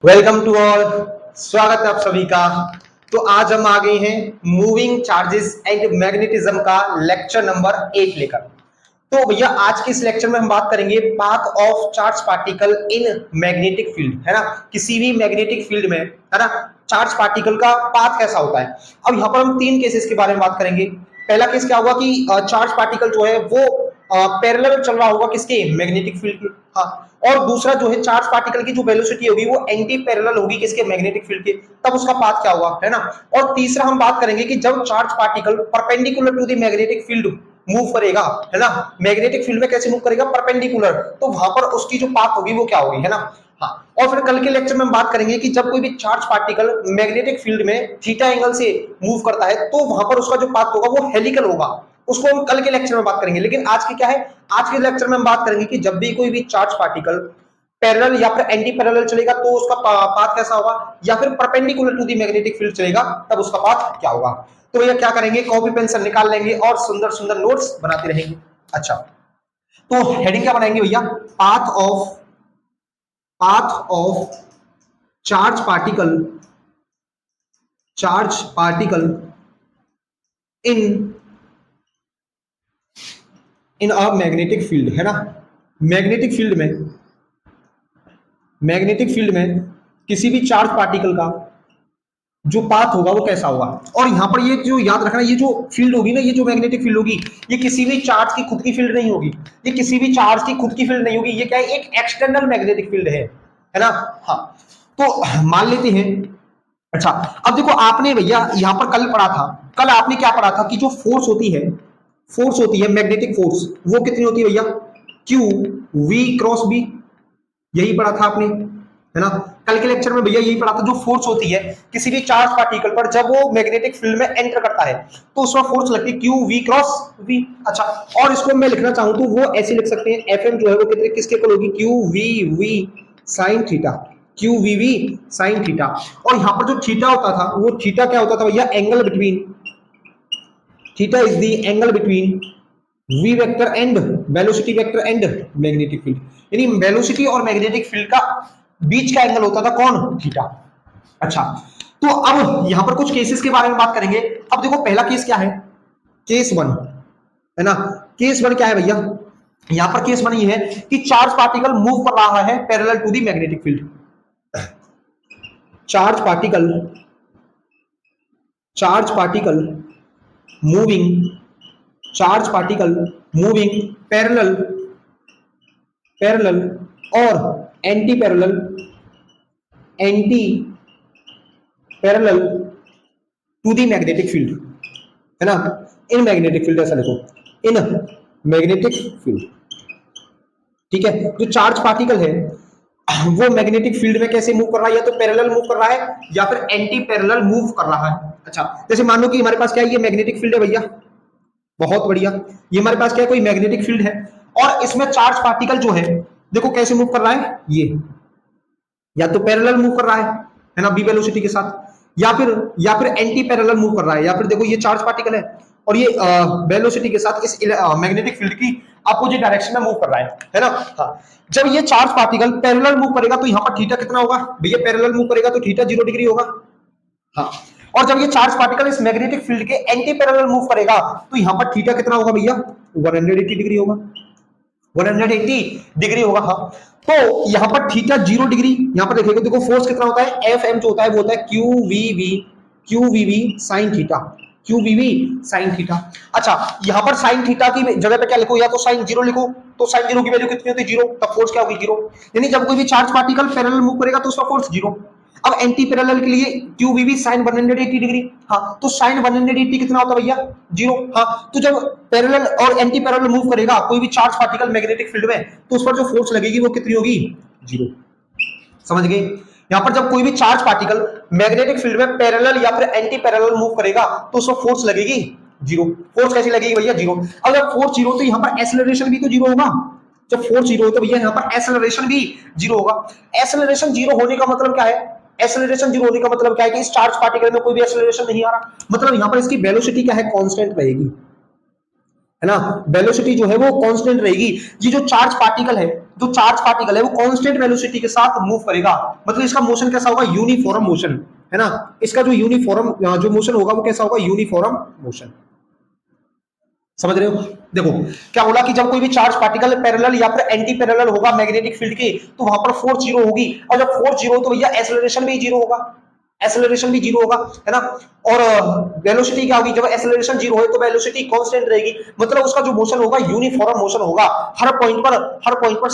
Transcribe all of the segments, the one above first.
Welcome to all. स्वागत है आप सभी का। तो आज हम आ गए हैं मूविंग चार्जेस एंड मैग्नेटिज्म का लेक्चर नंबर 8 लेकर। तो भैया आज के इस लेक्चर में हम बात करेंगे path of charge particle in magnetic field, है ना। किसी भी मैग्नेटिक फील्ड में, है ना, चार्ज पार्टिकल का पाथ कैसा होता है। अब यहाँ पर हम तीन केसेस के बारे में बात करेंगे। पहला केस क्या होगा कि चार्ज पार्टिकल जो है वो पैरेलल चल रहा होगा किसके, मैग्नेटिक फील्ड के। हाँ, और दूसरा जो है चार्ज पार्टिकल की जो वेलोसिटी होगी वो एंटी पैरेलल होगी किसके, मैग्नेटिक फील्ड के। तब उसका पाथ क्या होगा, है ना। और तीसरा हम बात करेंगे कि जब charge particle perpendicular to the magnetic field move करेगा, है ना, मैग्नेटिक फील्ड में कैसे मूव करेगा, परपेंडिकुलर, तो वहां पर उसकी जो पाथ होगी वो क्या होगी, है ना। हाँ, और फिर कल के लेक्चर में हम बात करेंगे कि जब कोई भी चार्ज पार्टिकल मैग्नेटिक फील्ड में थीटा एंगल से मूव करता है तो वहां पर उसका जो पाथ होगा वो हेलिकल होगा। उसको हम कल के लेक्चर में बात करेंगे। लेकिन आज की क्या है, आज के लेक्चर में हम बात करेंगे कि जब भी कोई भी चार्ज पार्टिकल पैरेलल या फिर एंटी पैरेलल चलेगा तो उसका पाथ कैसा होगा, या फिर perpendicular to the magnetic field चलेगा तब उसका पाथ क्या होगा। तो भैया क्या करेंगे, कॉपी पेंसिल निकाल लेंगे और सुंदर सुंदर नोट्स बनाते रहेंगे। अच्छा, तो हेडिंग क्या बनाएंगे भैया, path of charge particle in a magnetic field, है ना। मैग्नेटिक फील्ड में किसी भी चार्ज पार्टिकल का जो पाथ होगा वो कैसा होगा। और यहां पर ये जो याद रखना, ये जो फील्ड होगी ना, ये जो मैग्नेटिक फील्ड होगी, ये किसी भी चार्ज की खुद की फील्ड नहीं होगी। ये किसी भी चार्ज की खुद की फील्ड नहीं होगी, ये क्या है, एक एक्सटर्नल मैग्नेटिक फील्ड है ना। हाँ, तो मान लेते हैं। अच्छा, अब देखो आपने भैया यहां पर कल पढ़ा था, कल आपने क्या पढ़ा था कि जो फोर्स होती है मैग्नेटिक फोर्स, वो कितनी होती है भैया, क्यू वी क्रॉस बी। यही पढ़ा था आपने, है ना। कल के लेक्चर में भैया यही पढ़ा था, जो फोर्स होती है किसी भी चार्ज पार्टिकल पर जब वो मैग्नेटिक फील्ड में एंटर करता है तो उसमें फोर्स लगती है क्यू वी क्रॉस वी। अच्छा, और इसको मैं लिखना चाहूं तो वो ऐसे लिख सकते हैं, एफ एम जो है वो कितने किसके इक्वल होगी, Q V V sine theta, Q V V sine theta. और यहां पर जो थीटा होता था वो थीटा क्या होता था भैया, angle between, theta is the angle between v vector and velocity vector and magnetic field. यानी वेलोसिटी और मैग्नेटिक फील्ड का बीच का एंगल होता था कौन, थीटा। अच्छा, तो अब यहां पर कुछ केसेस के बारे में बात करेंगे। अब देखो पहला केस क्या है, केस वन, है ना। केस वन क्या है भैया, यहां पर केस वन ये है कि चार्ज पार्टिकल मूव कर रहा है parallel to the magnetic field. Charge particle moving parallel और anti parallel to the magnetic field, है ना। इन मैग्नेटिक फील्ड, ऐसा लिखो, इन मैग्नेटिक फील्ड। ठीक है, जो चार्ज पार्टिकल है वो मैग्नेटिक फील्ड में कैसे मूव कर रहा है, या तो पैरेलल मूव कर रहा है या फिर एंटी पैरेलल मूव कर रहा है। अच्छा, जैसे मान लो कि हमारे पास क्या है, ये मैग्नेटिक फील्ड है भैया, बहुत बढ़िया। ये हमारे पास क्या है, कोई मैग्नेटिक फील्ड है और इसमें चार्ज पार्टिकल जो है देखो कैसे मूव कर रहा है, ये या तो पैरेलल मूव कर रहा है ना, बी वेलोसिटी के साथ, या फिर एंटी पैरेलल मूव कर रहा है, या फिर देखो ये चार्ज पार्टिकल है और ये वेलोसिटी के साथ इस मैग्नेटिक फील्ड की अपोजिट डायरेक्शन में मूव कर रहा है ना। हाँ, जब ये चार्ज पार्टिकल पैरेलल मूव करेगा तो यहाँ पर थीटा कितना होगा भैया, पैरेलल मूव करेगा तो थीटा 0 डिग्री होगा। हाँ, और जब ये चार्ज पार्टिकल इस मैग्नेटिक फील्ड के एंटी पैरेलल मूव करेगा तो यहाँ पर थीटा कितना होगा भैया, 180 डिग्री होगा, 180 डिग्री होगा। हाँ, तो यहाँ पर थीटा 0 डिग्री, यहाँ पर देखिएगा, देखो फोर्स कितना होता है, एफ एम जो होता है वो होता है Q V V sine theta, Q V V sine theta. अच्छा, यहाँ पर साइन थीटा की जगह पे क्या लिखो, या तो साइन 0 लिखो, तो साइन 0 की वैल्यू कितनी होती है, 0, तब फोर्स क्या होगी, 0। यानी जब कोई भी चार्ज पार्टिकल पैरेलल मूव करेगा तो उसका फोर्स 0। अब एंटी पैरेलल के लिए Q V V sine 180 degree. हाँ, तो साइन 180 कितना होता है भैया, 0। हाँ, तो जब पैरेलल और एंटी पैरेलल मूव करेगा कोई भी चार्ज पार्टिकल मैग्नेटिक फील्ड में तो उस पर जो फोर्स लगेगी वो कितनी होगी, 0। समझ गए। यहां पर जब कोई भी चार्ज पार्टिकल मैग्नेटिक फील्ड में पैरेलल या फिर एंटी पैरेलल मूव करेगा तो उसको फोर्स लगेगी 0। फोर्स कैसी लगेगी भैया, 0। अगर फोर्स 0 तो यहां पर एक्सेलरेशन भी तो 0 होगा। जब फोर्स 0 हो तो भैया यहां पर एक्सेलरेशन भी 0 होगा। एक्सेलरेशन 0 होने का मतलब क्या है, एक्सेलरेशन 0 होने का मतलब क्या है कि इस चार्ज पार्टिकल में कोई भी एक्सेलरेशन नहीं आ रहा, मतलब यहां पर इसकी वेलोसिटी क्या है, कांस्टेंट रहेगी, है ना। वेलोसिटी जो है वो कांस्टेंट रहेगी। ये जो चार्ज पार्टिकल है जो चार्ज पार्टिकल है वो कांस्टेंट वेलोसिटी के साथ मूव करेगा, मतलब इसका मोशन कैसा होगा, यूनिफॉर्म मोशन, है ना। इसका जो यूनिफॉर्म जो मोशन होगा वो कैसा होगा, यूनिफॉर्म मोशन। समझ रहे हो? देखो क्या बोला कि जब कोई भी चार्ज पार्टिकल पैरेलल या फिर एंटी पैरेलल होगा मैग्नेटिक फील्ड के, तो वहां पर फोर्स जीरो होगी, और जब फोर्स जीरो तो भैया एक्सेलरेशन भी जीरो होगा, एक्सेलरेशन भी जीरो होगा, है ना। और वेलोसिटी क्या होगी, जब एक्सेलरेशन जीरो है तो वेलोसिटी कांस्टेंट रहेगी, मतलब उसका जो मोशन होगा यूनिफॉर्म मोशन होगा, हर पॉइंट पर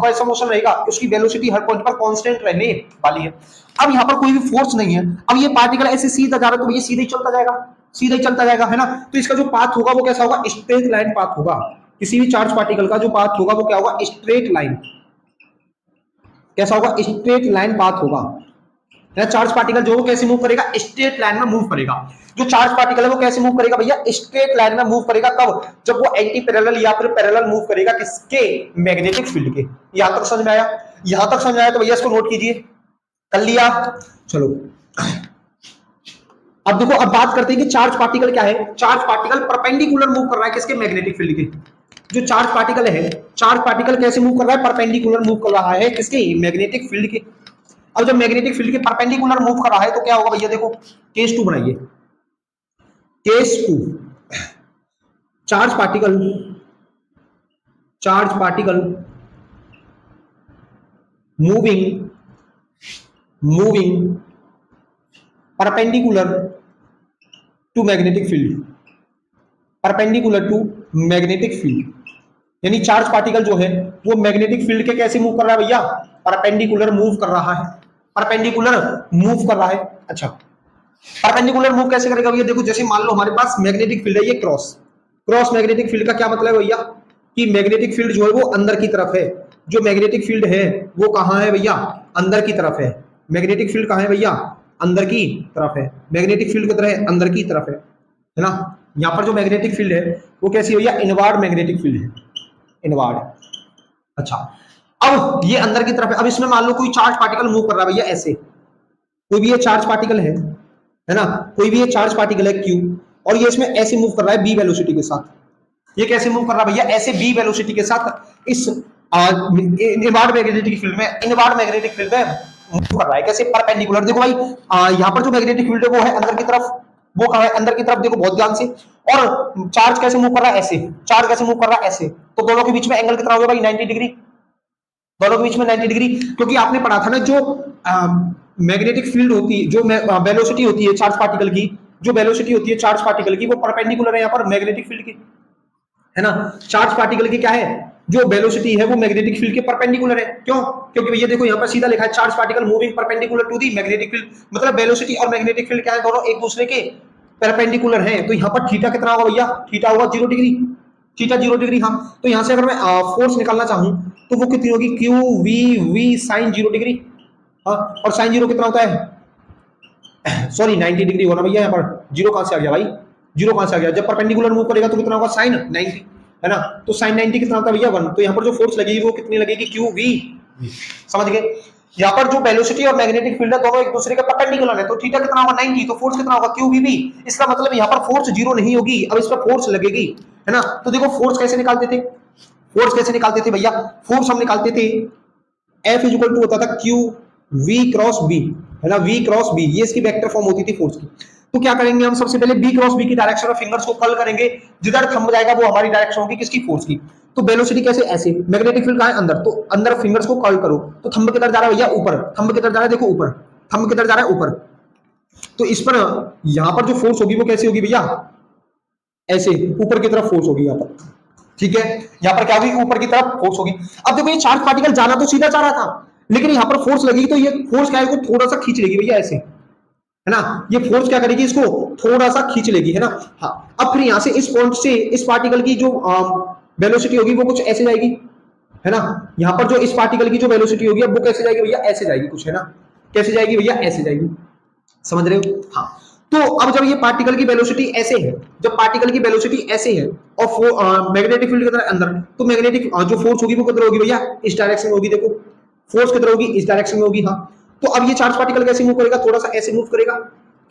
कैसा मोशन रहेगा, उसकी वेलोसिटी हर पॉइंट पर कांस्टेंट रहने वाली है। अब यहाँ पर कोई भी फोर्स नहीं है, अब ये पार्टिकल ऐसे सीधा जा रहा है तो ये सीधे ही चलता जाएगा, सीधा ही चलता जाएगा, है ना। तो इसका जो पाथ होगा वो कैसा होगा, स्ट्रेट लाइन पाथ होगा। किसी भी चार्ज पार्टिकल का जो पाथ होगा वो क्या होगा, स्ट्रेट लाइन, कैसा होगा, स्ट्रेट लाइन पाथ होगा। चार्ज पार्टिकल जो वो कैसे मूव करेगा, स्ट्रेट लाइन में मूव करेगा। जो चार्ज पार्टिकल है वो कैसे मूव करेगा भैया, स्ट्रेट लाइन में मूव करेगा। कब, जब वो एंटी पैरेलल या फिर पैरेलल मूव करेगा, किसके, मैग्नेटिक फील्ड के। यहां तक समझ में आया, यहां तक समझ में आया तो भैया इसको नोट कीजिए, कर लिया। चलो अब देखो, अब बात करते हैं कि चार्ज पार्टिकल क्या है। चार्ज पार्टिकल परपेंडिकुलर मूव कर रहा है किसके, मैग्नेटिक फील्ड के। जो चार्ज पार्टिकल है, चार्ज पार्टिकल कैसे मूव कर रहा है, परपेंडिकुलर मूव कर रहा है किसके, मैग्नेटिक फील्ड के। अब जब मैग्नेटिक फील्ड के परपेंडिकुलर मूव कर रहा है तो क्या होगा भैया, देखो केस 2 बनाइए, case 2। Charge particle moving perpendicular to magnetic field, perpendicular to magnetic field, यानी चार्ज पार्टिकल जो है वो मैग्नेटिक फील्ड के कैसे मूव कर रहा है भैया, परपेंडिकुलर मूव कर रहा है, परपेंडिकुलर मूव कर रहा है। अच्छा, परपेंडिकुलर मूव कैसे करेगा भैया, देखो जैसे मान लो हमारे पास मैग्नेटिक फील्ड है, ये क्रॉस मैग्नेटिक फील्ड का क्या मतलब है भैया, कि मैग्नेटिक फील्ड जो है वो अंदर की तरफ है। जो मैग्नेटिक फील्ड है वो कहां है भैया, अंदर की तरफ है। मैग्नेटिक फील्ड कहां है भैया, अंदर की तरफ है। मैग्नेटिक फील्ड किधर है, अंदर की तरफ है ना। यहां पर जो मैग्नेटिक फील्ड है वो कैसी है भैया, इनवार्ड मैग्नेटिक फील्ड है, इनवार्ड। अच्छा, अब ये अंदर की तरफ है। अब इसमें मान लो कोई चार्ज पार्टिकल मूव कर रहा है भैया ऐसे, कोई भी ये चार्ज पार्टिकल है ना, कोई भी ये चार्ज पार्टिकल है क्यू, और ये इसमें ऐसे मूव कर रहा है बी वेलोसिटी के साथ। ये कैसे मूव कर रहा है भैया, ऐसे बी वेलोसिटी के साथ इस इनवार्ड मैग्नेटिक फील्ड में, इनवार्ड मैग्नेटिक फील्ड में मूव कर रहा है, कैसे, परपेंडिकुलर। देखो भाई यहाँ पर जो मैग्नेटिक फील्ड है वो है अंदर की तरफ, वो कहां है, अंदर की तरफ, देखो बहुत ध्यान से। और चार्ज कैसे मूव कर रहा है, ऐसे, चार्ज कैसे मूव कर रहा है, ऐसे। तो दोनों के बीच में एंगल कितना होगा भाई, 90 डिग्री, दोनों के बीच में 90 डिग्री। क्योंकि आपने पढ़ा था ना, जो मैग्नेटिक फील्ड होती है, जो वेलोसिटी होती है चार्ज पार्टिकल की, जो वेलोसिटी होती है चार्ज पार्टिकल की, वो परपेंडिकुलर है यहाँ पर मैग्नेटिक फील्ड की, है ना। चार्ज पार्टिकल की क्या है, जो वेलोसिटी है वो मैग्नेटिक फील्ड के परपेंडिकुलर है। क्यों, क्योंकि भैया देखो यहाँ पर सीधा लिखा है, charge particle moving perpendicular to the magnetic field, मतलब वेलोसिटी और मैग्नेटिक फील्ड क्या है, दोनों एक दूसरे के परपेंडिकुलर हैं। तो यहाँ पर थीटा कितना होगा भैया, थीटा होगा 0 डिग्री, थीटा 0 डिग्री। हाँ, तो यहाँ से अगर मैं फोर्स निकालना चाहूं तो वो कितनी होगी, क्यू वी साइन 0 डिग्री। हाँ, और साइन 0 कितना होता है, सॉरी 90 डिग्री होना भैया, यहाँ पर 0 कहां से आ गया भाई, 0 कहां से आ गया, जब परपेंडिकुलर मूव करेगा तो कितना होगा, साइन 90, है ना। तो साइन 90 कितना होता है भैया 1। तो यहाँ पर जो फोर्स लगेगी वो कितनी लगेगी, क्यू वी। समझ गए, यहाँ पर जो वेलोसिटी और मैग्नेटिक फील्ड है दोनों एक दूसरे के परपेंडिकुलर है, तो थीटा कितना होगा 90, तो फोर्स कितना होगा, क्यू वी बी। इसका मतलब यहाँ पर फोर्स 0 नहीं होगी, अब इस पर फोर्स लगेगी, है ना। तो देखो फोर्स कैसे निकालते थे, फोर्स कैसे निकालते थे भैया, फोर्स हम निकालते थे F इक्वल टू होता था क्यू वी क्रॉस बी, है ना, वी क्रॉस बी, ये इसकी वेक्टर फॉर्म होती थी फोर्स की। तो क्या करेंगे हम, सबसे पहले बी क्रॉस बी की डायरेक्शन में फिंगर्स को कर्ल करेंगे, जिधर थंब जाएगा वो हमारी डायरेक्शन होगी किसकी, फोर्स की। तो वेलोसिटी कैसे, ऐसे, मैग्नेटिक फील्ड कहां है, अंदर, तो अंदर फिंगर्स को कर्ल करो, तो थंब किधर जा रहा है भैया, ऊपर, थंब किधर जा रहा है, देखो ऊपर, थंब किधर जा रहा है, ऊपर। तो इस पर यहां पर जो फोर्स होगी वो कैसी होगी भैया, ऐसे ऊपर की तरफ फोर्स होगी यहाँ पर, ठीक है। यहाँ पर क्या होगी, ऊपर की तरफ फोर्स होगी। अब देखो ये चार्ज पार्टिकल जाना तो सीधा जा रहा था, लेकिन यहाँ पर फोर्स लगेगी तो ये फोर्स क्या है, थोड़ा सा खींच लेगी भैया ऐसे, है ना। ये फोर्स क्या करेगी, इसको थोड़ा सा खींच लेगी, है ना। हाँ, अब फिर यहाँ से इस पॉइंट से इस पार्टिकल की जो वेलोसिटी होगी वो कुछ ऐसे जाएगी, है ना। यहाँ पर जो इस पार्टिकल की जो वेलोसिटी होगी अब वो कैसे जाएगी भैया, ऐसे जाएगी कुछ, है ना। कैसे जाएगी भैया, ऐसे जाएगी, समझ रहे हो। हाँ, तो अब जब ये पार्टिकल की वेलोसिटी ऐसे है, जब पार्टिकल की वेलोसिटी ऐसे है और मैग्नेटिक फील्ड के अंदर, तो मैग्नेटिक जो फोर्स होगी वो किधर होगी भैया, इस डायरेक्शन में होगी। देखो फोर्स किधर होगी, इस डायरेक्शन में होगी। हाँ, तो अब ये चार्ज पार्टिकल कैसे मूव करेगा, थोड़ा सा ऐसे मूव करेगा,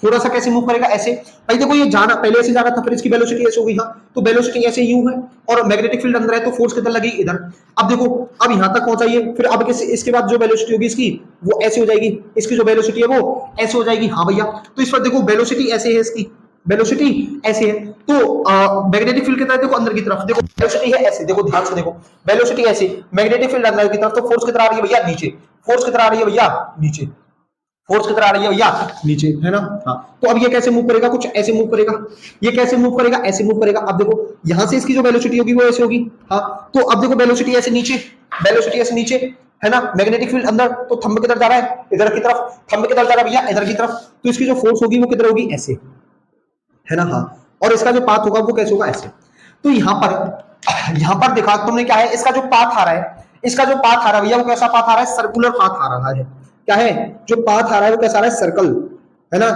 थोड़ा सा कैसे मूव करेगा, ऐसे। भाई देखो ये जाना पहले ऐसे जा रहा था, फिर इसकी वेलोसिटी ऐसे हो गई, हाँ तो वेलोसिटी ऐसे यू है, और मैग्नेटिक फील्ड अंदर है तो फोर्स किधर लगी, इधर। अब देखो अब यहां तक पहुंचा ये, फिर अब इसके बाद जो वेलोसिटी होगी इसकी वो ऐसे हो जाएगी, इसकी जो वेलोसिटी है वो ऐसे हो जाएगी। हाँ भैया, तो इस पर देखो वेलोसिटी ऐसे है, इसकी वेलोसिटी ऐसे है, तो मैग्नेटिक फील्ड की तरफ देखो अंदर की तरफ, देखो वेलोसिटी है ऐसे, देखो ध्यान से देखो, वेलोसिटी ऐसे, मैग्नेटिक फील्ड अंदर की तरफ, तो फोर्स कितना आ रही है भैया, नीचे। फोर्स कितना आ रही है भैया, नीचे। फोर्स कितना आ रही है भैया, नीचे, है ना। हाँ तो अब ये कैसे मूव करेगा, कुछ ऐसे मूव करेगा, ये कैसे मूव करेगा, ऐसे मूव करेगा। अब देखो यहां से इसकी जो वेलोसिटी होगी वो ऐसे होगी, हाँ तो अब देखो वेलोसिटी ऐसे नीचे, वेलोसिटी ऐसे नीचे, है ना। मैग्नेटिक फील्ड अंदर, तो थंब किधर जा रहा है, इधर की तरफ, थंब किधर जा रहा है भैया, इधर की तरफ, तो इसकी जो फोर्स होगी वो किधर होगी, ऐसे, है ना। हाँ और इसका जो पाथ होगा वो कैसे होगा, ऐसे। तो यहां पर देखा तुमने क्या है, इसका जो पाथ आ रहा है, इसका जो पाथ आ रहा है भैया वो कैसा पाथ आ रहा है, सर्कुलर पाथ आ रहा है। क्या है जो पाथ आ रहा है वो कैसा आ रहा है, सर्कल, है ना,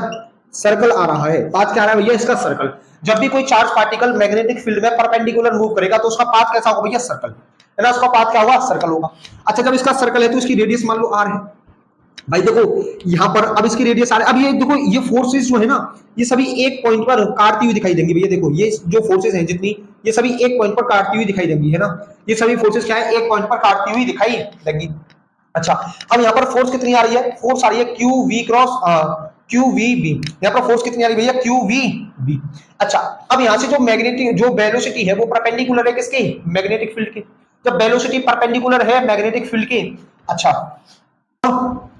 सर्कल आ रहा है। पाथ क्या आ रहा है भैया, इसका सर्कल। जब भी कोई चार्ज पार्टिकल मैग्नेटिक फील्ड में परपेंडिकुलर मूव करेगा तो उसका पाथ कैसा होगा भैया, सर्कल, है ना, उसका पाथ क्या होगा, सर्कल होगा। अच्छा जब इसका सर्कल है तो इसकी रेडियस मान लो आर है। भाई देखो यहां पर अब इसकी रेडियस आ रही है, अब ये देखो ये फोर्सेस जो है ना, ये सभी एक पॉइंट पर काटती हुई दिखाई देंगी भैया। देखो ये जो फोर्सेस हैं जितनी, ये सभी एक पॉइंट पर काटती हुई दिखाई देंगी, है ना। ये सभी फोर्सेस क्या है, एक पॉइंट पर काटती हुई दिखाई देंगी। अच्छा अब यहाँ पर फोर्स कितनी आ रही है, फोर्स आ रही है Q V cross Q V B. यहाँ पर फोर्स कितनी आ रही है भैया, क्यू वी बी। अच्छा अब यहाँ से जो मैग्नेटिक जो वेलोसिटी है वो परपेंडिकुलर है किसके, मैग्नेटिक फील्ड के। जब वेलोसिटी परपेंडिकुलर है मैग्नेटिक फील्ड के, अच्छा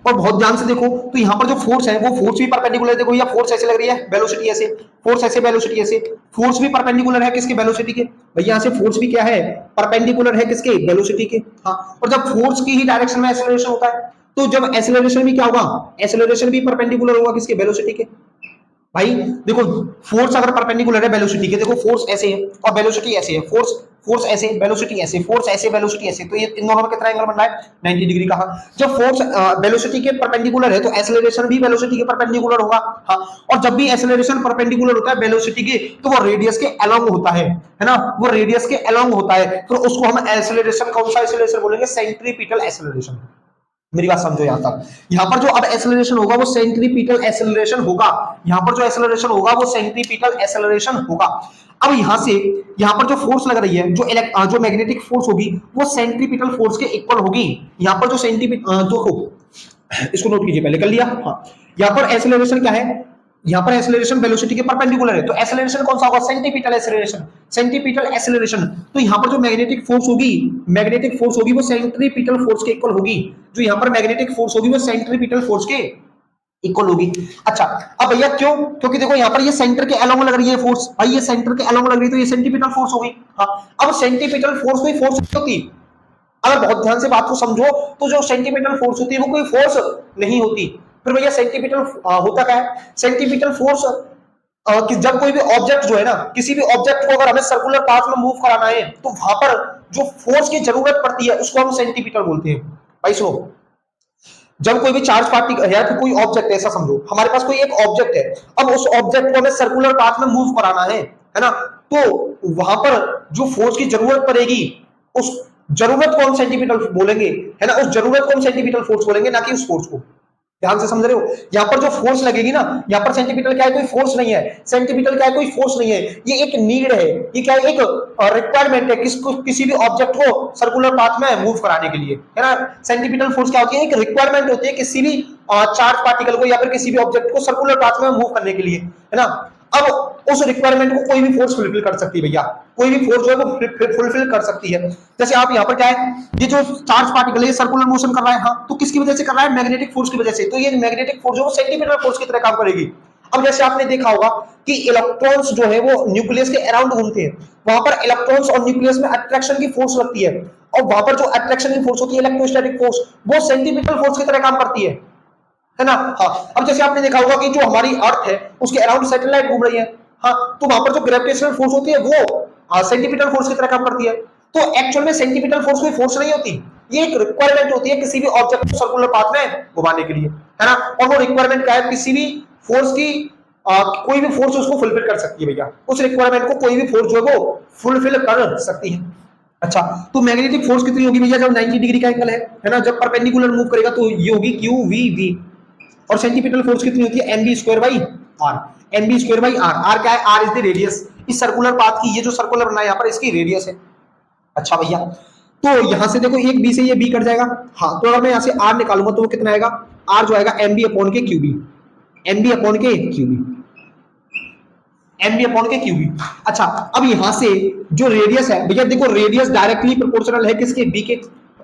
और बहुत ध्यान से देखो तो यहाँ पर जो फोर्स है वो फोर्स भी परपेंडिकुलर है। देखो ये फोर्स ऐसे लग रही है, वेलोसिटी ऐसे, फोर्स ऐसे, वेलोसिटी ऐसे, फोर्स भी परपेंडिकुलर है किसके, वेलोसिटी के। भैया यहाँ से फोर्स भी क्या है, परपेंडिकुलर है किसके, वेलोसिटी के। हाँ और जब फोर्स की ही डायरेक्शन में एक्सेलरेशन होता है तो जब एक्सेलरेशन भी क्या होगा, एक्सेलरेशन भी परपेंडिकुलर होगा किसके, वेलोसिटी के। भाई देखो फोर्स अगर परपेंडिकुलर है वेलोसिटी के, देखो फोर्स ऐसे है और वेलोसिटी ऐसे है, फोर्स फोर्स ऐसे, वेलोसिटी ऐसे, फोर्स ऐसे, वेलोसिटी ऐसे, तो ये इन दोनों में कितना एंगल बन रहा है, 90 डिग्री का। हाँ जब फोर्स वेलोसिटी के परपेंडिकुलर है तो एक्सेलरेशन भी वेलोसिटी के परपेंडिकुलर होगा। हाँ और जब भी एक्सेलरेशन परपेंडिकुलर होता है वेलोसिटी के तो वो रेडियस के अलोंग होता है ना, वो रेडियस के अलोंग होता है, तो उसको हम एक्सेलरेशन, कौन सा एक्सेलरेशन बोलेंगे, सेंट्रीपिटल एक्सेलरेशन। मेरी बात समझो यहां तक। यहां पर जो अब एक्सेलरेशन होगा वो सेंट्रीपिटल एक्सेलरेशन होगा, यहां पर जो एक्सेलरेशन होगा वो सेंट्रीपिटल एक्सेलरेशन होगा। अब यहां से यहां पर जो फोर्स लग रही है, जो मैग्नेटिक फोर्स होगी वो सेंट्रीपिटल फोर्स के इक्वल होगी। यहां पर जो देखो इसको नोट कीजिए, पहले कर लिया। हाँ यहां पर एक्सेलरेशन क्या है, यहां पर एक्सेलरेशन वेलोसिटी के परपेंडिकुलर है, तो एक्सेलरेशन कौन सा होगा, सेंटीपिटल एक्सेलरेशन, सेंटीपिटल एक्सेलरेशन। तो यहां पर जो मैग्नेटिक फोर्स होगी, मैग्नेटिक फोर्स होगी वो सेंट्रीपिटल फोर्स के इक्वल होगी। जो यहां पर मैग्नेटिक फोर्स होगी वो सेंट्रीपिटल फोर्स के इक्वल होगी। अच्छा अब भैया क्यों, क्योंकि देखो यहां पर ये सेंटर के अलोंग लग रही है फोर्स, भाई ये सेंटर के अलोंग लग रही है तो ये सेंटीपिटल फोर्स होगी। हाँ अब सेंटीपिटल फोर्स कोई फोर्स नहीं होती, अगर बहुत ध्यान से बात को समझो तो जो सेंटीपिटल फोर्स होती है वो कोई फोर्स नहीं होती। फिर भैया सेंटीपिटल होता क्या है, सेंटीपिटल फोर्स कि जब कोई भी ऑब्जेक्ट जो है ना, किसी भी ऑब्जेक्ट को अगर हमें सर्कुलर पाथ में मूव कराना है तो वहां पर जो फोर्स की जरूरत पड़ती है उसको हम सेंटीपिटल बोलते हैं। भाई सुनो, जब कोई भी चार्ज पार्टिकल या फिर कोई ऑब्जेक्ट, ऐसा समझो हमारे पास कोई एक ऑब्जेक्ट है, अब उस ऑब्जेक्ट को हमें सर्कुलर पाथ में मूव कराना है ना, तो वहां पर जो फोर्स की जरूरत पड़ेगी उस जरूरत को हम सेंटीपिटल बोलेंगे, है ना, उस जरूरत को हम सेंटीपिटल फोर्स बोलेंगे, ना कि उस फोर्स को। ध्यान से समझ रहे हो, यहां पर जो फोर्स लगेगी ना, यहां पर सेंटीपिटल क्या है, कोई फोर्स नहीं है, सेंटीपिटल क्या है, कोई फोर्स नहीं है, ये एक नीड है, ये क्या है, एक रिक्वायरमेंट है किसी भी ऑब्जेक्ट को सर्कुलर पाथ में मूव कराने के लिए, है ना। सेंटीपिटल फोर्स क्या होती है, एक रिक्वायरमेंट होती है किसी भी चार्ज पार्टिकल को या फिर किसी भी ऑब्जेक्ट को सर्कुलर पाथ में मूव करने के लिए, है ना। अब उस रिक्वायरमेंट को कोई भी फोर्स फुलफिल कर सकती है भैया, कोई भी फोर्स जो है वो फुलफिल कर सकती है। जैसे आप यहाँ पर क्या है, ये जो चार्ज पार्टिकल है सर्कुलर मोशन कर रहा है, हाँ तो किसकी वजह से कर रहा है, मैग्नेटिक फोर्स की वजह से, तो ये मैग्नेटिक फोर्स जो वो सेंटीपिटल फोर्स की तरह काम करेगी। अब जैसे आपने देखा होगा कि इलेक्ट्रॉन्स जो है वो न्यूक्लियस के अराउंड घूमते हैं, वहां पर इलेक्ट्रॉन्स और न्यूक्लियस में अट्रैक्शन की फोर्स लगती है, और वहां पर जो अट्रैक्शन की फोर्स होती है इलेक्ट्रोस्टैटिक फोर्स, वो सेंटीपिटल फोर्स की तरह काम करती है ना। हाँ अब जैसे आपने देखा होगा कि जो हमारी अर्थ है उसके अराउंड सैटेलाइट घूम रही है, हाँ तो वहां पर जो ग्रेविटेशनल फोर्स होती है वो सेंटीपिटल फोर्स की तरह काम करती है। तो एक्चुअल में सेंटीपिटल फोर्स कोई फोर्स नहीं होती, ये एक रिक्वायरमेंट होती है किसी भी ऑब्जेक्ट को सर्कुलर पाथ में घुमाने के लिए, है ना। और वो रिक्वायरमेंट क्या है, किसी भी फोर्स की कोई भी फोर्स उसको फुलफिल कर सकती है भैया, उस रिक्वायरमेंट को कोई भी फोर्स जो है वो फुलफिल कर सकती है। अच्छा तो मैग्नेटिक फोर्स कितनी होगी भैया, जब 90 डिग्री का एंगल है ना, जब परपेंडिकुलर मूव करेगा तो ये होगी क्यू वी वी। और सेंटीपिटल फोर्स कितनी होती है, M B square by R, M B square by R. R क्या है? आर इज द रेडियस, इस सर्कुलर पाथ की, ये जो सर्कुलर बना है यहाँ पर इसकी रेडियस है। अच्छा भैया, तो यहां से देखो एक बी से ये बी कट जाएगा। हाँ, तो अगर मैं यहां से आर निकालूंगा तो वो कितना आएगा? आर जो आएगा एम बी अपॉन के क्यूबी, एम बी अपॉन के क्यूबी, एम बी अपॉन के क्यूबी। अच्छा, अब यहां से जो रेडियस है भैया, देखो रेडियस डायरेक्टली प्रोपोर्शनल है किसके? बी के।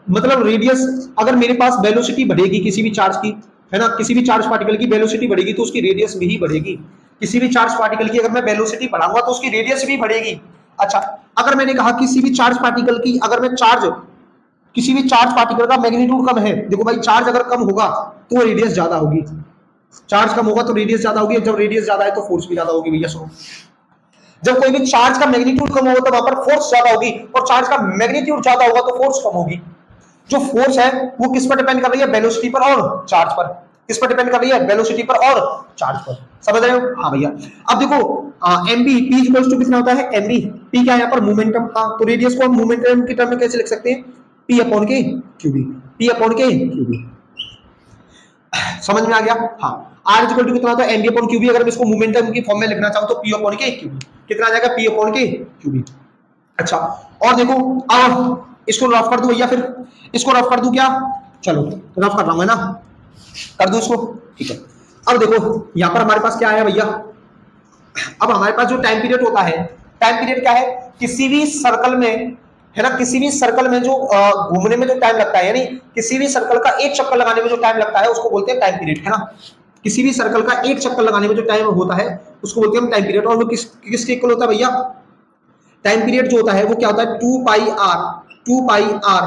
मतलब रेडियस, अगर मेरे पास वेलोसिटी बढ़ेगी किसी भी चार्ज की, है ना, किसी भी चार्ज पार्टिकल की वेलोसिटी बढ़ेगी तो उसकी रेडियस भी बढ़ेगी। किसी भी चार्ज पार्टिकल की अगर मैं वेलोसिटी बढ़ाऊंगा तो उसकी रेडियस भी बढ़ेगी। अच्छा, अगर मैंने कहा किसी भी चार्ज पार्टिकल की, अगर मैं चार्ज, किसी भी चार्ज पार्टिकल का मैग्नीट्यूड कम है, देखो भाई चार्ज अगर कम होगा तो रेडियस ज्यादा होगी, चार्ज कम होगा तो रेडियस ज्यादा होगी, जब रेडियस ज्यादा है तो फोर्स भी ज्यादा होगी। भैया सुनो, जब कोई भी चार्ज का मैग्नीट्यूड कम होगा तो वहां पर फोर्स ज्यादा होगी, और चार्ज का मैग्नीट्यूड ज्यादा होगा तो फोर्स कम होगी। जो फोर्स है वो किस पर डिपेंड कर रही है? वेलोसिटी पर और चार्ज पर। किस पर डिपेंड कर रही है? वेलोसिटी पर और चार्ज पर। समझ रहे हो? हाँ भैया, अब देखो M B, P equals to कितना होता है? एम बी, पी क्या है यहाँ पर? मोमेंटम। हाँ, तो रेडियस को हम मोमेंटम की टर्म में कैसे लिख सकते हैं? पी अपॉन के क्यूबी, पी अपॉन के क्यूबी। समझ में आ गया? हाँ, आर इक्वल टू कितना होता है? M B upon Q B. अगर मैं इसको मोमेंटम की फॉर्म में लिखना चाहूँ तो पी अपॉन के क्यूबी, कितना आ जाएगा? पी अपॉन के क्यूबी। अच्छा, और देखो अब इसको रफ कर दूं भैया, फिर इसको रफ कर दूं क्या? चलो रफ कर रहा हूं ना, कर दूं इसको, ठीक है। अब देखो यहां पर हमारे पास क्या है भैया, अब हमारे पास जो टाइम पीरियड होता है, टाइम पीरियड क्या है? किसी भी सर्कल में, है ना, किसी भी सर्कल में जो घूमने में जो टाइम लगता है, यानी किसी भी सर्कल का एक चक्कर लगाने में जो टाइम लगता है उसको बोलते हैं टाइम पीरियड, है ना। किसी भी सर्कल का एक चक्कर लगाने में जो टाइम होता है उसको बोलते हैं टाइम पीरियड। और वो किसके इक्वल होता है भैया? टाइम पीरियड जो होता है वो क्या होता है? 2 pi R, 2 pi R,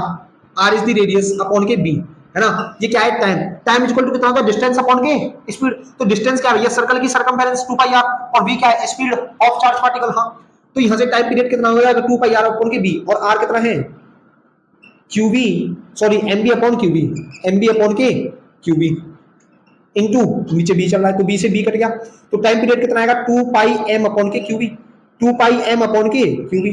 R is the radius upon के बी, है ना। ये क्या है? टाइम। टाइम इक्वल टू कितना होता है? डिस्टेंस अपॉन के स्पीड। तो डिस्टेंस क्या है भैया? सर्कल की सरकमफेरेंस 2 पाई आर, और बी क्या है? Speed of charge particle. हाँ, तो यहां से टाइम पीरियड कितना हो जाएगा? 2 पाई आर अपॉन के बी, और आर कितना है? Q B, sorry M B upon Q B, M B upon के क्यूबी इनटू, नीचे बी चल रहा है तो बी से बी कट गया, तो टाइम पीरियड कितना आएगा? 2 पाई एम अपॉन के क्यूबी, 2 पाई एम अपॉन के क्यूबी,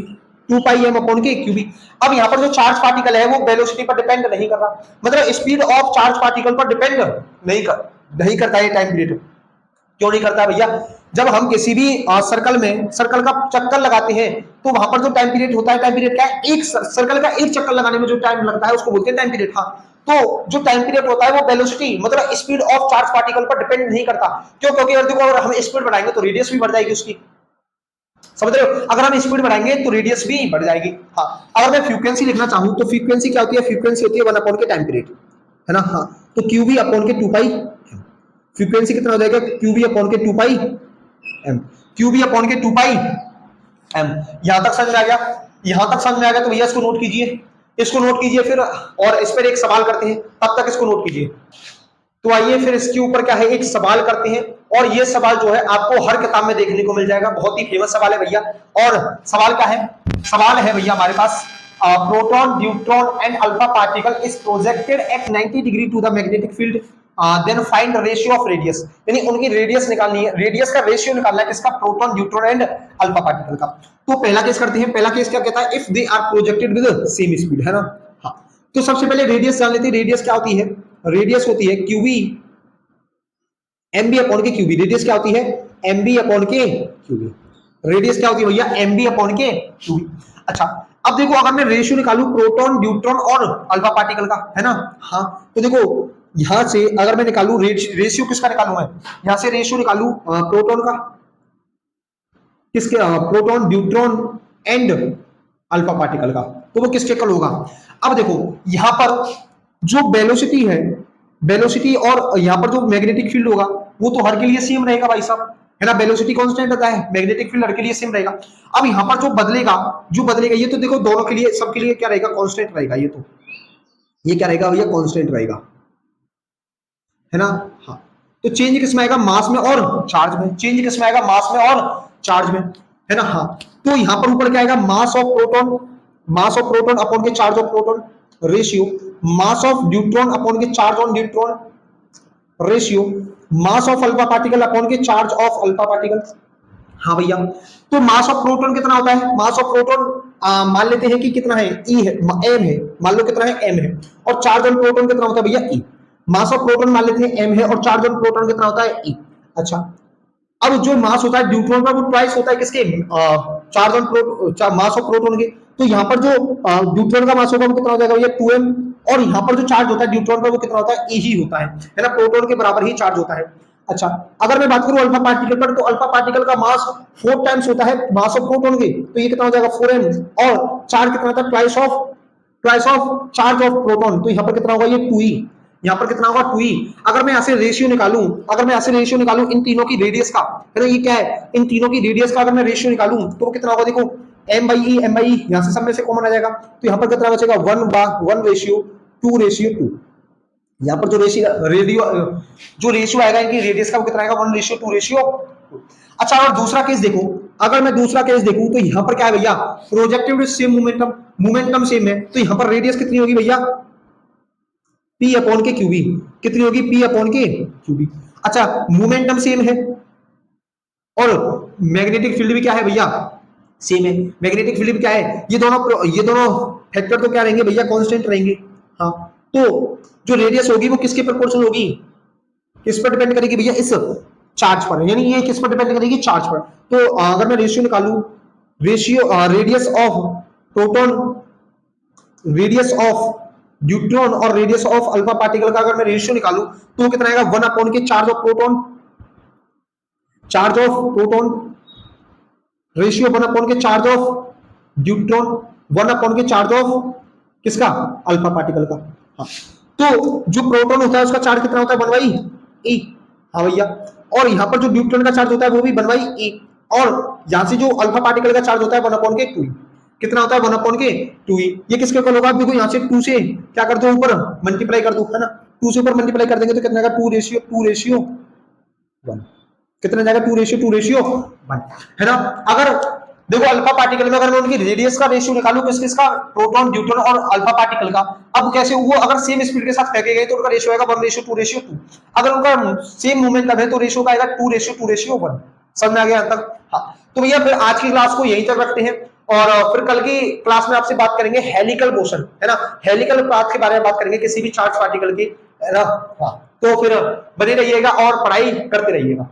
2 पाई एम अपॉन के क्यूबी। अब यहाँ पर जो चार्ज पार्टिकल है वो वेलोसिटी पर डिपेंड नहीं कर रहा, मतलब स्पीड ऑफ चार्ज पार्टिकल पर डिपेंड नहीं करता है टाइम पीरियड। क्यों नहीं करता भैया? जब हम किसी भी सर्कल में, सर्कल का चक्कर लगाते हैं तो वहां पर जो टाइम पीरियड होता है, टाइम पीरियड क्या है? एक सर्कल का एक चक्कर लगाने में जो टाइम लगता है उसको बोलते हैं टाइम पीरियड। हाँ, तो जो टाइम पीरियड होता है वो वेलोसिटी, मतलब स्पीड ऑफ चार्ज पार्टिकल पर डिपेंड नहीं करता। क्यों? क्योंकि अगर देखो, अगर हम स्पीड बढ़ाएंगे तो रेडियस भी बढ़ जाएगी उसकी, समझ रहे हो? अगर हम स्पीड बढ़ाएंगे तो रेडियस भी बढ़ जाएगी। हाँ, अगर मैं फ्रीक्वेंसी लिखना चाहूं तो फ्रीक्वेंसी क्या होती है? फ्रीक्वेंसी होती है 1 अपॉन के टाइम पीरियड, है ना। हाँ, तो क्यूबी अपॉन के 2 पाई, फ्रीक्वेंसी कितना हो जाएगा? क्यूबी अपॉन के 2 पाई एम, क्यूबी अपॉन के 2 पाई एम। यहां तक समझ में आ गया? यहां तक समझ में आ गया तो भैया इसको नोट कीजिए, इसको नोट कीजिए फिर, और इस पर एक सवाल करते हैं, तब तक इसको नोट कीजिए। तो आइए फिर इसके ऊपर क्या है, एक सवाल करते हैं, और ये सवाल जो है आपको हर किताब में देखने को मिल जाएगा, बहुत ही फेमस सवाल है भैया। और सवाल क्या है? सवाल है भैया हमारे पास, proton, neutron and alpha particle is projected at 90 degree to the magnetic field, then find ratio of radius, यानी उनकी रेडियस निकालनी है, रेडियस का रेशियो निकालना है किसका? Proton, neutron and alpha particle का। तो पहला केस करते हैं। पहला केस क्या कहता है? If they are projected with same speed, है ना। हाँ, तो सबसे पहले रेडियस जान लेते हैं। रेडियस क्या होती है? रेडियस होती है क्यूबी एम बी अपॉन के क्यूबी। रेडियस क्या होती है? एम बी अपॉन के क्यूबी। रेडियस क्या होती है भैया? एम बी अपॉन के क्यूबी। अच्छा, अब देखो अगर मैं रेशियो निकालू प्रोटॉन, न्यूट्रॉन और अल्फा पार्टिकल का, है ना। हाँ, तो देखो यहां से अगर मैं निकालू रेशियो किसका निकालू? मैं यहां से रेशियो निकालू प्रोटॉन का, किसके? Proton, neutron and alpha particle का, तो वो किसके इक्वल होगा? अब देखो यहां पर जो वेलोसिटी है, वेलोसिटी और यहां पर जो मैग्नेटिक फील्ड होगा वो तो हर के लिए सेम रहेगा भाई साहब, है ना। वेलोसिटी कांस्टेंट रहता है, मैग्नेटिक फील्ड हर के लिए सेम रहेगा। अब यहां पर जो बदलेगा, ये तो देखो दोनों के लिए, सबके लिए क्या रहेगा? कांस्टेंट रहेगा। ये क्या रहेगा भैया? कांस्टेंट रहेगा, है ना। हाँ, तो चेंज किसमें आएगा? मास में और चार्ज में। चेंज किसमें आएगा? मास में और चार्ज में, है ना। हाँ, तो यहां पर ऊपर क्या आएगा? Mass of proton, mass of proton upon के charge of proton ratio, mass of neutron upon के charge on neutron ratio, mass of alpha particle upon के चार्ज ऑफ अल्फा पार्टिकल। हाँ भैया, तो मास ऑफ प्रोटॉन कितना होता है? मास ऑफ प्रोटॉन मान लेते हैं कि कितना है? ई है, एम है, मान लो कितना है? एम है। और चार्ज ऑन प्रोटॉन कितना होता है भैया? ई। मास ऑफ प्रोटॉन मान लेते हैं एम है, और चार्ज ऑन प्रोटॉन कितना होता है? ई। अच्छा, अब जो मास होता है ड्यूट्रॉन का वो ट्वाइस होता है किसके, charge on mass of proton के। तो यहाँ पर जो ड्यूट्रॉन का मास होगा वो कितना हो जाएगा भैया 2m, और यहाँ पर जो चार्ज होता है ड्यूट्रॉन का वो कितना होता है, e ही होता है ना, प्रोटॉन के बराबर ही चार्ज होता है। अच्छा, अगर मैं बात करूं अल्फा पार्टिकल पर, तो अल्फा पार्टिकल का मास 4 टाइम्स होता है मास ऑफ प्रोटॉन के, तो ये कितना हो जाएगा 4m, और चार्ज कितना होता है twice of charge of proton, तो यहाँ पर कितना होगा ये 2e, यहाँ पर कितना होगा 2e। अगर मैं ऐसे रेशियो निकालूं इन तीनों की रेडियस का, है ना, ये क्या है, इन तीनों की रेडियस का अगर मैं रेशियो निकालूं तो वो कितना होगा, देखो m/e यहाँ से सब में से कॉमन आ जाएगा, तो यहाँ पर कितना बचेगा 1:1:2। यहाँ पर जो रेशियो आएगा इनकी रेडियस का वो कितना आएगा 1:2:2। अच्छा, और दूसरा केस देखो, अगर मैं दूसरा केस देखूं तो यहाँ पर क्या है भैया, प्रोजेक्टिव सेम मोमेंटम सेम है, तो यहाँ पर रेडियस कितनी होगी भैया P/Qb, कितनी होगी P/Qb। अच्छा, मोमेंटम सेम है और मैग्नेटिक फील्ड भी क्या है भैया सेम है, मैग्नेटिक फील्ड भी क्या है, ये दोनों फैक्टर तो क्या रहेंगे भैया कांस्टेंट रहेंगे। हाँ, तो जो रेडियस होगी वो किसके प्रोपोर्शनल होगी, किस पर डिपेंड करेगी भैया, इस चार्ज पर, यानी ये किस पर डिपेंड करेगी, चार्ज पर। तो अगर मैं रेशियो निकालूं, radius of proton, radius of neutron और रेडियस ऑफ अल्फा पार्टिकल का अगर मैं रेशियो निकालूं तो कितना आएगा 1/के चार्ज ऑफ प्रोटॉन रेशियो 1/के चार्ज ऑफ न्यूट्रॉन 1/के चार्ज ऑफ किसका, अल्फा पार्टिकल का। हाँ, तो जो प्रोटॉन होता है उसका चार्ज कितना होता है 1/e। हाँ भैया, और यहाँ पर जो न्यूट्रॉन का चार्ज होता है वो भी 1/e, और यहाँ से जो अल्फा पार्टिकल का चार्ज होता है 1/के 2, कितना होता है 1/2e। ये किसके इक्वल होगा, देखो यहाँ से 2 से क्या कर दो ऊपर मल्टीप्लाई कर दो, है ना, 2 से ऊपर मल्टीप्लाई कर देंगे तो कितना आएगा 2:1, कितना जाएगा 2:1, है ना। अगर देखो अल्फा पार्टिकल में अगर मैं उनकी रेडियस का रेशियो निकालूं किसका, प्रोटॉन न्यूट्रॉन और अल्फा पार्टिकल का, अब कैसे वो अगर सेम स्पीड के साथ फेंके गए तो उनका रेशियो आएगा 1:2:2। अगर उनका सेम मोमेंटम है तो रेशियो का आएगा 2:2:1। समझ में आ गया यहाँ तक। हाँ, तो भैया फिर आज की क्लास को यहीं तक रखते हैं, और फिर कल की क्लास में आपसे बात करेंगे हेलिकल मोशन, है ना, हेलिकल पाथ के बारे में बात करेंगे किसी भी चार्ज पार्टिकल की, है ना। हाँ, तो फिर बने रहिएगा और पढ़ाई करते रहिएगा।